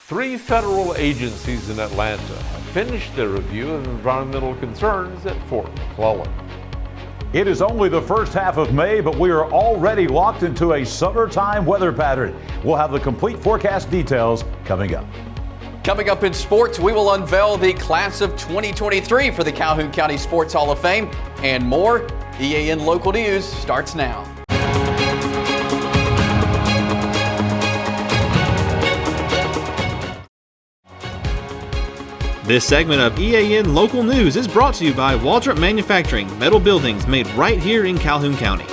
Three federal agencies in Atlanta have finished their review of environmental concerns at Fort McClellan. It is only the first half of May, but we are already locked into a summertime weather pattern. We'll have the complete forecast details coming up. Coming up in sports, we will unveil the class of 2023 for the Calhoun County Sports Hall of Fame and more. EAN Local News starts now. This segment of EAN Local News is brought to you by Waldrop Manufacturing, metal buildings made right here in Calhoun County.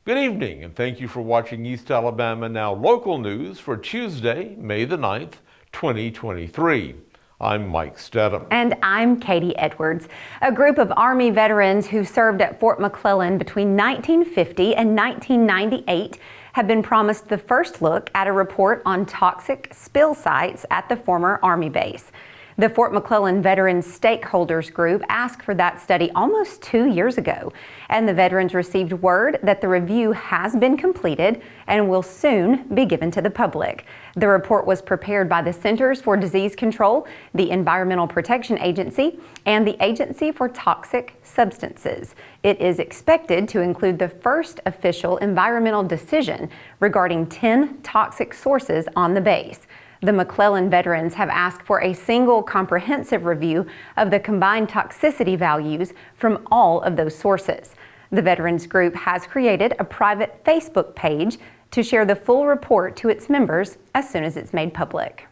Good evening, and thank you for watching East Alabama Now Local News for Tuesday, May the 9th, 2023. I'm Mike Stedham. And I'm Katie Edwards. A group of Army veterans who served at Fort McClellan between 1950 and 1998 have been promised the first look at a report on toxic spill sites at the former Army base. The Fort McClellan Veterans Stakeholders Group asked for that study almost 2 years ago, and the veterans received word that the review has been completed and will soon be given to the public. The report was prepared by the Centers for Disease Control, the Environmental Protection Agency, and the Agency for Toxic Substances. It is expected to include the first official environmental decision regarding 10 toxic sources on the base. The McClellan veterans have asked for a single comprehensive review of the combined toxicity values from all of those sources. The veterans group has created a private Facebook page to share the full report to its members as soon as it's made public.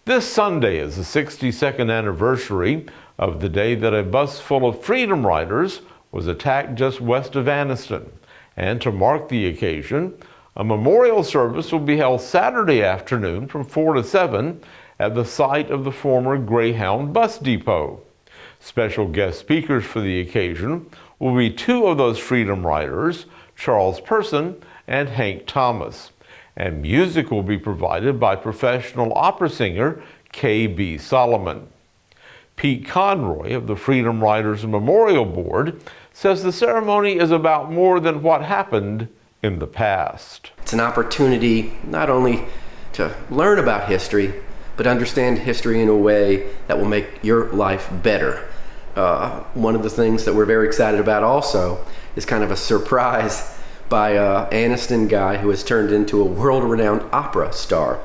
This Sunday is the 62nd anniversary of the day that a bus full of Freedom Riders was attacked just west of Anniston. And to mark the occasion, a memorial service will be held Saturday afternoon from 4 to 7 at the site of the former Greyhound Bus Depot. Special guest speakers for the occasion will be two of those Freedom Riders, Charles Person and Hank Thomas. And music will be provided by professional opera singer K.B. Solomon. Pete Conroy of the Freedom Riders Memorial Board says the ceremony is about more than what happened in the past. It's an opportunity not only to learn about history, but understand history in a way that will make your life better. One of the things that we're very excited about also is kind of a surprise by an Anniston guy who has turned into a world-renowned opera star.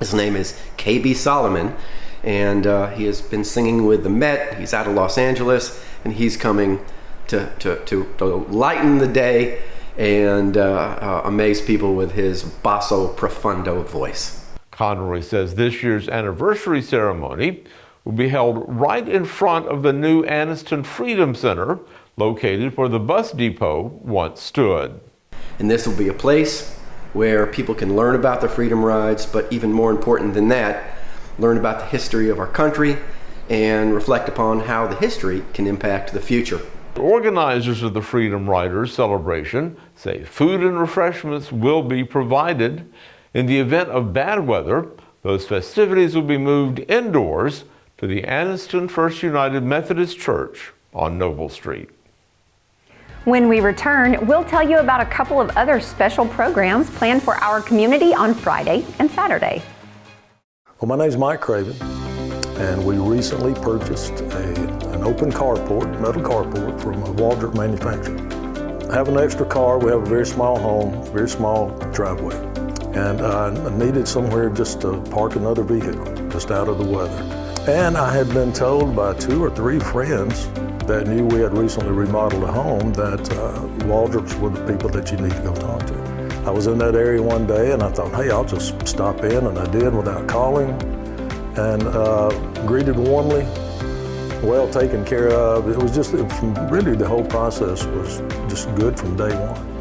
His name is K.B. Solomon, and he has been singing with the Met. He's out of Los Angeles, and he's coming to lighten the day and amaze people with his basso profundo voice. Conroy says this year's anniversary ceremony will be held right in front of the new Anniston Freedom Center, located where the bus depot once stood. And this will be a place where people can learn about the Freedom Rides, but even more important than that, learn about the history of our country and reflect upon how the history can impact the future. The organizers of the Freedom Riders celebration say food and refreshments will be provided. In the event of bad weather, those festivities will be moved indoors to the Anniston First United Methodist Church on Noble Street. When we return, we'll tell you about a couple of other special programs planned for our community on Friday and Saturday. Well, my name's Mike Craven, and we recently purchased an open carport, metal carport from Waldrop Manufacturing. I have an extra car. We have a very small home, very small driveway, and I needed somewhere just to park another vehicle, just out of the weather. And I had been told by 2 or 3 friends that knew we had recently remodeled a home that Waldrops were the people that you need to go talk to. I was in that area one day and I thought, hey, I'll just stop in, and I did without calling, and greeted warmly, well taken care of. It was just, really the whole process was just good from day one.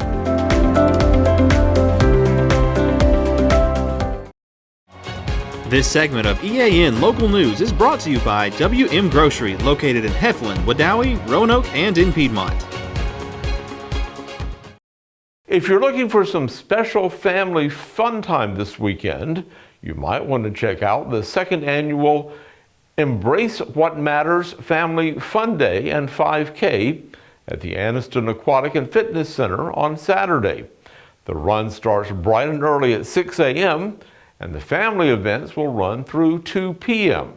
This segment of EAN Local News is brought to you by WM Grocery, located in Heflin, Wadowee, Roanoke, and in Piedmont. If you're looking for some special family fun time this weekend, you might want to check out the 2nd annual Embrace What Matters Family Fun Day and 5K at the Anniston Aquatic and Fitness Center on Saturday. The run starts bright and early at 6 a.m. and the family events will run through 2 p.m.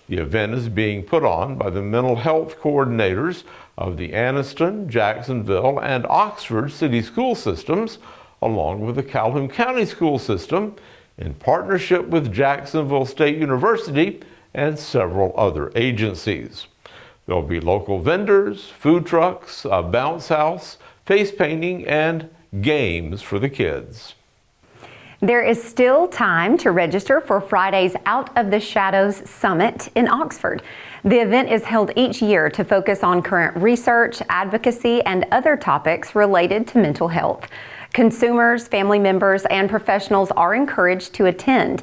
The event is being put on by the mental health coordinators of the Anniston, Jacksonville, and Oxford City School Systems, along with the Calhoun County School System, in partnership with Jacksonville State University and several other agencies. There'll be local vendors, food trucks, a bounce house, face painting, and games for the kids. There is still time to register for Friday's Out of the Shadows Summit in Oxford. The event is held each year to focus on current research, advocacy, and other topics related to mental health. Consumers, family members, and professionals are encouraged to attend.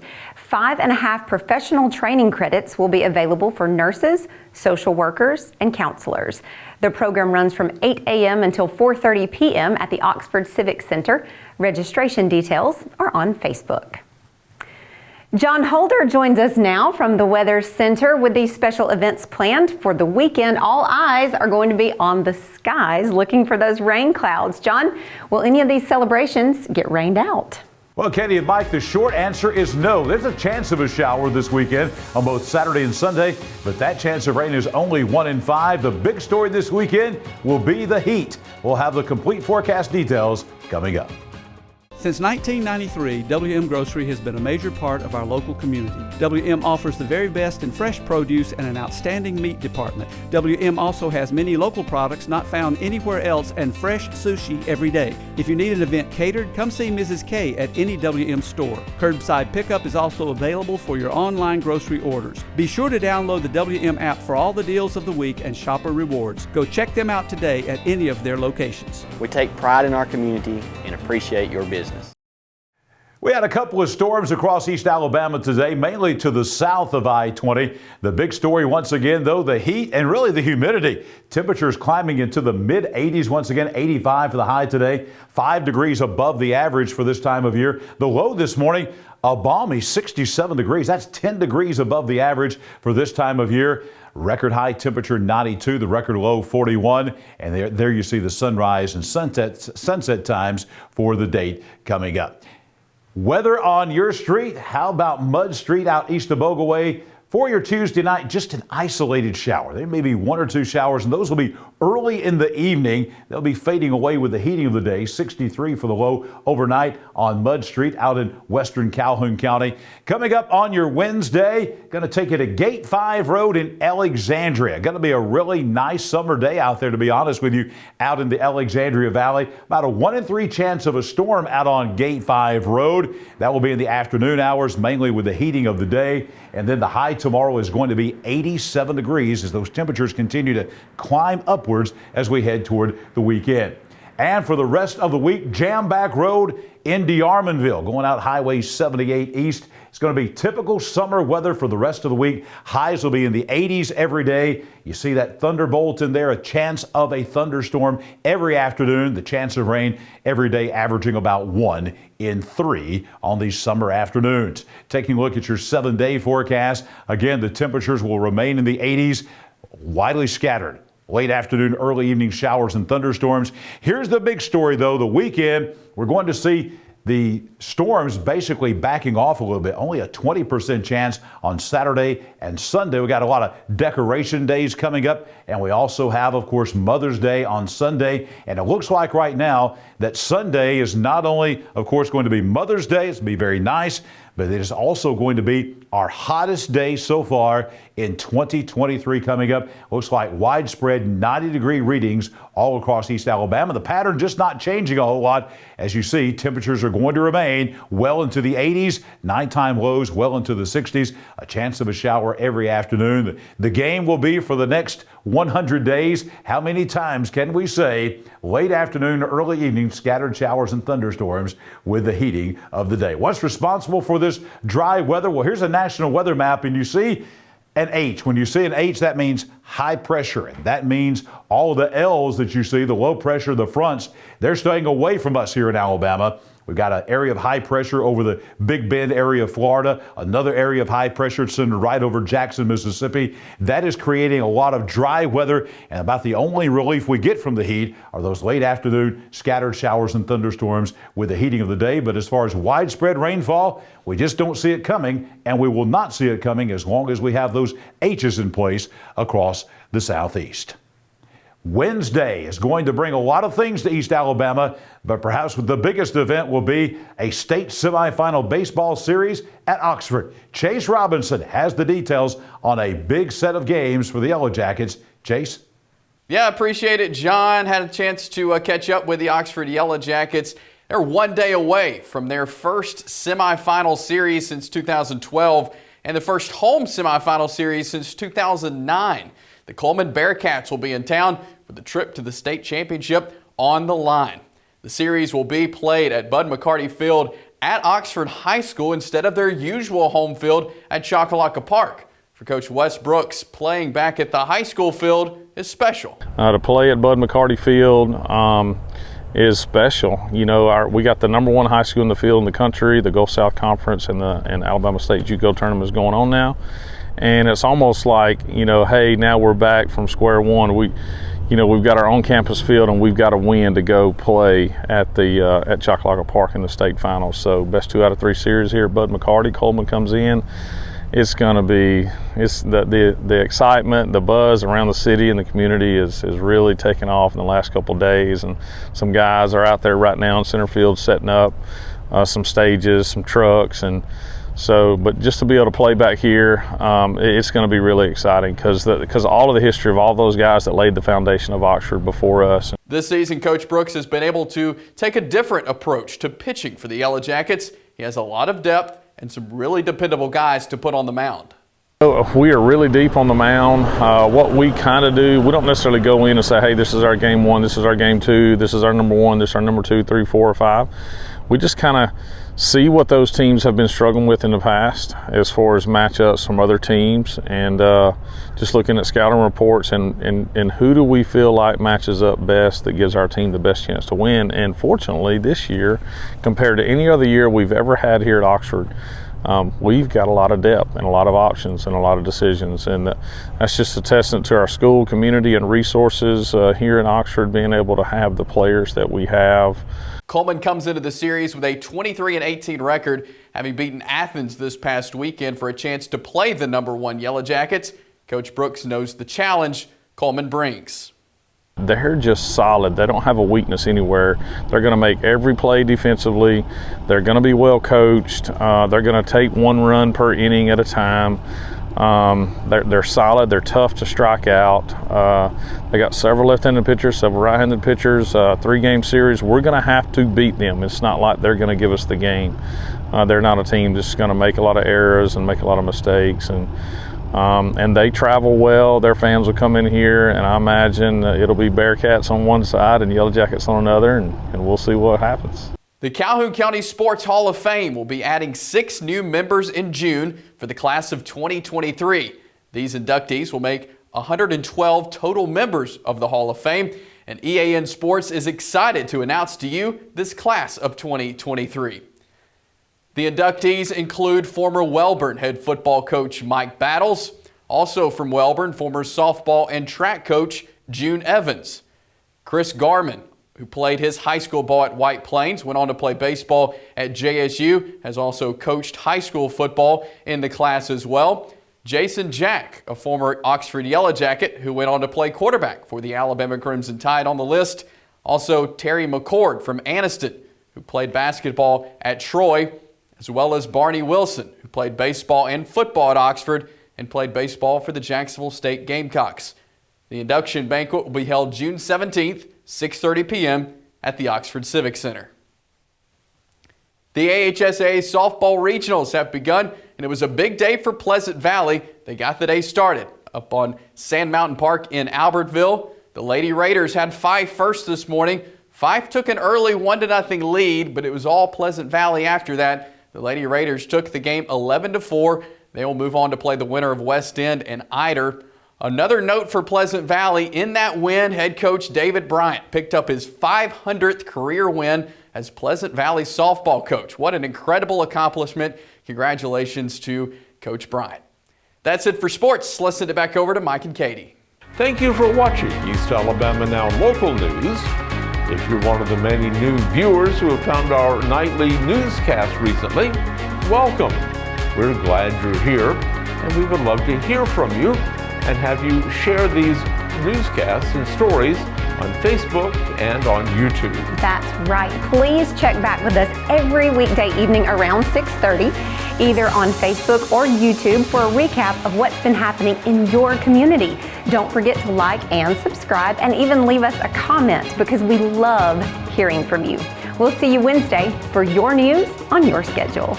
5.5 professional training credits will be available for nurses, social workers, and counselors. The program runs from 8 a.m. until 4:30 p.m. at the Oxford Civic Center. Registration details are on Facebook. John Holder joins us now from the Weather Center with these special events planned for the weekend. All eyes are going to be on the skies looking for those rain clouds. John, will any of these celebrations get rained out? Well, Katie and Mike, the short answer is no. There's a chance of a shower this weekend on both Saturday and Sunday, but that chance of rain is only 1 in 5. The big story this weekend will be the heat. We'll have the complete forecast details coming up. Since 1993, WM Grocery has been a major part of our local community. WM offers the very best in fresh produce and an outstanding meat department. WM also has many local products not found anywhere else and fresh sushi every day. If you need an event catered, come see Mrs. K at any WM store. Curbside pickup is also available for your online grocery orders. Be sure to download the WM app for all the deals of the week and shopper rewards. Go check them out today at any of their locations. We take pride in our community and appreciate your business. We had a couple of storms across East Alabama today, mainly to the south of I-20. The big story once again, though, the heat and really the humidity. Temperatures climbing into the mid-80s once again, 85 for the high today, 5 degrees above the average for this time of year. The low this morning, a balmy 67 degrees. That's 10 degrees above the average for this time of year. Record high temperature 92, the record low 41, and there you see the sunrise and sunset times for the date coming up. Weather on your street, how about Mud Street out east of Bogaway? For your Tuesday night, just an isolated shower. There may be 1 or 2 showers, and those will be early in the evening. They'll be fading away with the heating of the day. 63 for the low overnight on Mud Street out in western Calhoun County. Coming up on your Wednesday, going to take you to Gate 5 Road in Alexandria. Going to be a really nice summer day out there, to be honest with you, out in the Alexandria Valley. About a 1 in 3 chance of a storm out on Gate 5 Road. That will be in the afternoon hours, mainly with the heating of the day. And then the high tomorrow is going to be 87 degrees as those temperatures continue to climb upwards as we head toward the weekend. And for the rest of the week, Jamback Road in DeArmonville, going out Highway 78 East. It's going to be typical summer weather for the rest of the week. Highs will be in the 80s every day. You see that thunderbolt in there, a chance of a thunderstorm every afternoon. The chance of rain every day averaging about 1 in 3 on these summer afternoons. Taking a look at your 7-day forecast. Again, the temperatures will remain in the 80s, widely scattered. Late afternoon, early evening showers and thunderstorms. Here's the big story, though. The weekend, we're going to see the storms basically backing off a little bit. Only a 20% chance on Saturday and Sunday. We got a lot of decoration days coming up, and we also have, of course, Mother's Day on Sunday. And it looks like right now that Sunday is not only, of course, going to be Mother's Day. It's going to be very nice, but it is also going to be our hottest day so far in 2023 coming up. Looks like widespread 90-degree readings all across East Alabama. The pattern just not changing a whole lot. As you see, temperatures are going to remain well into the 80s, nighttime lows well into the 60s, a chance of a shower every afternoon. The game will be for the next 100 days. How many times can we say late afternoon, early evening, scattered showers and thunderstorms with the heating of the day? What's responsible for this dry weather? Well, here's a national weather map, and you see an H. When you see an H, that means high pressure. And that means all the L's that you see, the low pressure, the fronts, they're staying away from us here in Alabama. We've got an area of high pressure over the Big Bend area of Florida, another area of high pressure centered right over Jackson, Mississippi. That is creating a lot of dry weather, and about the only relief we get from the heat are those late afternoon scattered showers and thunderstorms with the heating of the day. But as far as widespread rainfall, we just don't see it coming, and we will not see it coming as long as we have those H's in place across the southeast. Wednesday is going to bring a lot of things to East Alabama, but perhaps the biggest event will be a state semifinal baseball series at Oxford. Chase Robinson has the details on a big set of games for the Yellow Jackets. Chase? Yeah, appreciate it, John. Had a chance to catch up with the Oxford Yellow Jackets. They're 1 day away from their first semifinal series since 2012 and the first home semifinal series since 2009. The Coleman Bearcats will be in town with the trip to the state championship on the line. The series will be played at Bud McCarty Field at Oxford High School instead of their usual home field at Choccolocca Park. For Coach Wes Brooks, playing back at the high school field is special. To play at Bud McCarty Field is special. You know, we got the #1 high school in the field in the country. The Gulf South Conference and Alabama State JUCO tournament is going on now. And it's almost like, you know, hey, now we're back from square one. We've got our own campus field and we've got a win to go play at Choccolocca Park in the state finals. So best 2 out of 3 series here at Bud McCarty. Coleman comes in. It's going to be, the excitement, the buzz around the city and the community is really taken off in the last couple of days. And some guys are out there right now in center field setting up some stages, some trucks, and but just to be able to play back here, it's going to be really exciting because all of the history of all those guys that laid the foundation of Oxford before us. This season, Coach Brooks has been able to take a different approach to pitching for the Yellow Jackets. He has a lot of depth and some really dependable guys to put on the mound. We are really deep on the mound. What we kind of do, we don't necessarily go in and say, hey, this is our game 1, this is our game 2, this is our #1, this is our #2, 3, 4, or 5. We just kind of see what those teams have been struggling with in the past as far as matchups from other teams, and just looking at scouting reports and who do we feel like matches up best that gives our team the best chance to win. And fortunately this year, compared to any other year we've ever had here at Oxford, we've got a lot of depth and a lot of options and a lot of decisions, and that's just a testament to our school, community, and resources here in Oxford, being able to have the players that we have. Coleman comes into the series with a 23-18 record, having beaten Athens this past weekend for a chance to play the #1 Yellow Jackets. Coach Brooks knows the challenge Coleman brings. They're just solid. They don't have a weakness anywhere. They're going to make every play defensively. They're going to be well coached. They're going to take 1 run per inning at a time. They're solid. They're tough to strike out. They got several left-handed pitchers, several right-handed pitchers, 3-game series. We're going to have to beat them. It's not like they're going to give us the game. They're not a team that's going to make a lot of errors and make a lot of mistakes. And they travel well. Their fans will come in here, and I imagine it'll be Bearcats on one side and Yellow Jackets on another, and we'll see what happens. The Calhoun County Sports Hall of Fame will be adding 6 new members in June for the class of 2023. These inductees will make 112 total members of the Hall of Fame, and EAN Sports is excited to announce to you this class of 2023. The inductees include former Welborn head football coach Mike Battles, also from Welborn, former softball and track coach June Evans. Chris Garman, who played his high school ball at White Plains, went on to play baseball at JSU, has also coached high school football in the class as well. Jason Jack, a former Oxford Yellow Jacket, who went on to play quarterback for the Alabama Crimson Tide, on the list. Also Terry McCord from Anniston, who played basketball at Troy, as well as Barney Wilson, who played baseball and football at Oxford and played baseball for the Jacksonville State Gamecocks. The induction banquet will be held June 17th, 6:30 p.m. at the Oxford Civic Center. The AHSAA softball regionals have begun, and it was a big day for Pleasant Valley. They got the day started up on Sand Mountain Park in Albertville. The Lady Raiders had Fife first this morning. Fife took an early 1-0 lead, but it was all Pleasant Valley after that. The Lady Raiders took the game 11-4. They will move on to play the winner of West End and Eider. Another note for Pleasant Valley, in that win, head coach David Bryant picked up his 500th career win as Pleasant Valley softball coach. What an incredible accomplishment. Congratulations to Coach Bryant. That's it for sports. Let's send it back over to Mike and Katie. Thank you for watching East Alabama Now Local News. If you're one of the many new viewers who have found our nightly newscast recently, welcome. We're glad you're here, and we would love to hear from you and have you share these newscasts and stories on Facebook and on YouTube. That's right. Please check back with us every weekday evening around 6:30, either on Facebook or YouTube, for a recap of what's been happening in your community. Don't forget to like and subscribe, and even leave us a comment, because we love hearing from you. We'll see you Wednesday for your news on your schedule.